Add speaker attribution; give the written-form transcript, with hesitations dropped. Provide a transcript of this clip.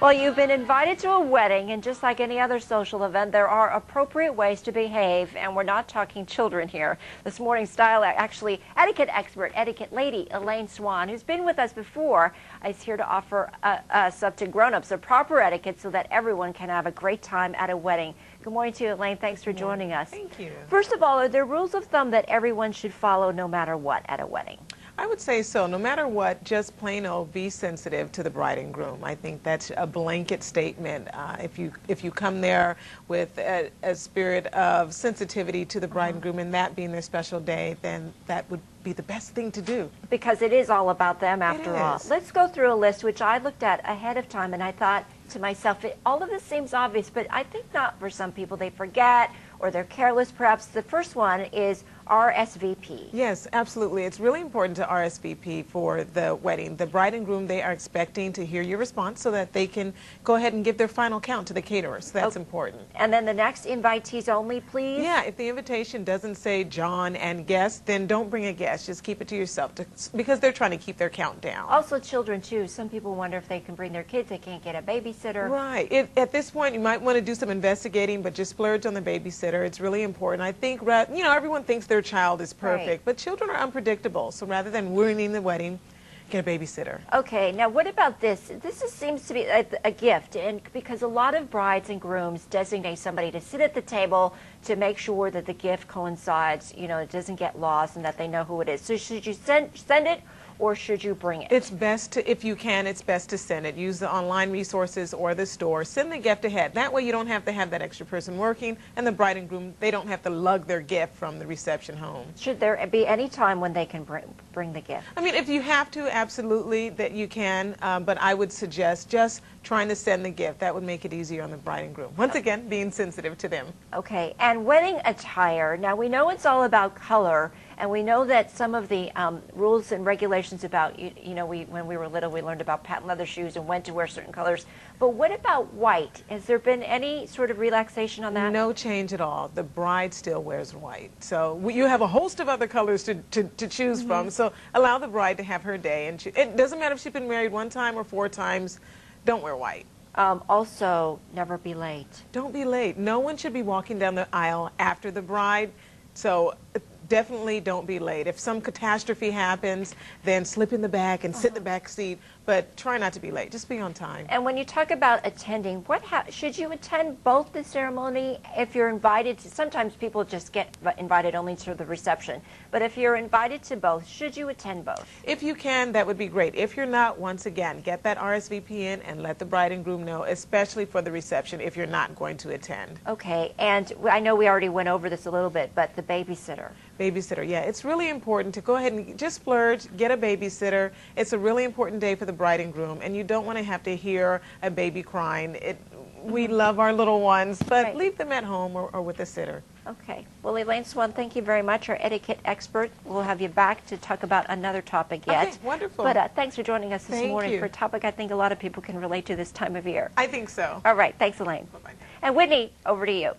Speaker 1: Well, you've been invited to a wedding, and just like any other social event, there are appropriate ways to behave, and we're not talking children here. This morning's etiquette expert, etiquette lady, Elaine Swann, who's been with us before, is here to offer us up to grown-ups a proper etiquette so that everyone can have a great time at a wedding. Good morning to you, Elaine. Thanks for joining us.
Speaker 2: Thank you.
Speaker 1: First of all, are there rules of thumb that everyone should follow no matter what at a wedding?
Speaker 2: I would say so. No matter what, just plain old be sensitive to the bride and groom. I think that's a blanket statement. If you come there with a spirit of sensitivity to the bride and groom and that being their special day, then that would be the best thing to do.
Speaker 1: Because it is all about them after all.
Speaker 2: It is.
Speaker 1: Let's go through a list which I looked at ahead of time, and I thought to myself, all of this seems obvious, but I think not for some people. They forget or they're careless perhaps. The first one is RSVP.
Speaker 2: Yes, absolutely. It's really important to RSVP for the wedding. The bride and groom, they are expecting to hear your response so that they can go ahead and give their final count to the caterer. So that's important.
Speaker 1: And then the next, invitees only, please?
Speaker 2: Yeah, if the invitation doesn't say John and guests, then don't bring a guest. Just keep it to yourself because they're trying to keep their count down.
Speaker 1: Also children, too. Some people wonder if they can bring their kids. They can't get a babysitter.
Speaker 2: Right. At this point, you might want to do some investigating, but just splurge on the babysitter. It's really important. I think, everyone thinks their child is perfect,
Speaker 1: right,
Speaker 2: but children are unpredictable. So rather than ruining the wedding, get a babysitter.
Speaker 1: Okay, now what about this? Seems to be a gift, and because a lot of brides and grooms designate somebody to sit at the table to make sure that the gift coincides, it doesn't get lost and that they know who it is. So should you send it, or should you bring it?
Speaker 2: It's best to, if you can, it's best to send it. Use the online resources or the store. Send the gift ahead. That way you don't have to have that extra person working, and the bride and groom, they don't have to lug their gift from the reception home.
Speaker 1: Should there be any time when they can bring the gift?
Speaker 2: I mean, if you have to, absolutely, that you can, but I would suggest just trying to send the gift. That would make it easier on the bride and groom. Once again, being sensitive to them.
Speaker 1: Okay, and wedding attire. Now, we know it's all about color, and we know that some of the rules and regulations about, when we were little, we learned about patent leather shoes and when to wear certain colors. But what about white? Has there been any sort of relaxation on that?
Speaker 2: No change at all. The bride still wears white. So you have a host of other colors to choose from. So allow the bride to have her day. And it doesn't matter if she's been married 1 time or 4 times. Don't wear white.
Speaker 1: Also, never be late.
Speaker 2: Don't be late. No one should be walking down the aisle after the bride. So definitely don't be late. If some catastrophe happens, then slip in the back and sit in the back seat, but try not to be late. Just be on time.
Speaker 1: And when you talk about attending, should you attend both the ceremony if you're invited to? Sometimes people just get invited only to the reception, but if you're invited to both, should you attend both?
Speaker 2: If you can, that would be great. If you're not, once again, get that RSVP in and let the bride and groom know, especially for the reception if you're not going to attend.
Speaker 1: Okay, and I know we already went over this a little bit, but the babysitter.
Speaker 2: Babysitter, yeah. It's really important to go ahead and just splurge, get a babysitter. It's a really important day for the bride and groom, and you don't want to have to hear a baby crying. We love our little ones, but
Speaker 1: right,
Speaker 2: leave them at home or with a sitter.
Speaker 1: Okay. Well, Elaine Swann, thank you very much, our etiquette expert. We'll have you back to talk about another topic yet.
Speaker 2: Okay, wonderful.
Speaker 1: But thanks for joining us this morning
Speaker 2: you.
Speaker 1: for a topic I think a lot of people can relate to this time of year.
Speaker 2: I think so.
Speaker 1: All right. Thanks, Elaine.
Speaker 2: Bye-bye.
Speaker 1: And Whitney, over to you.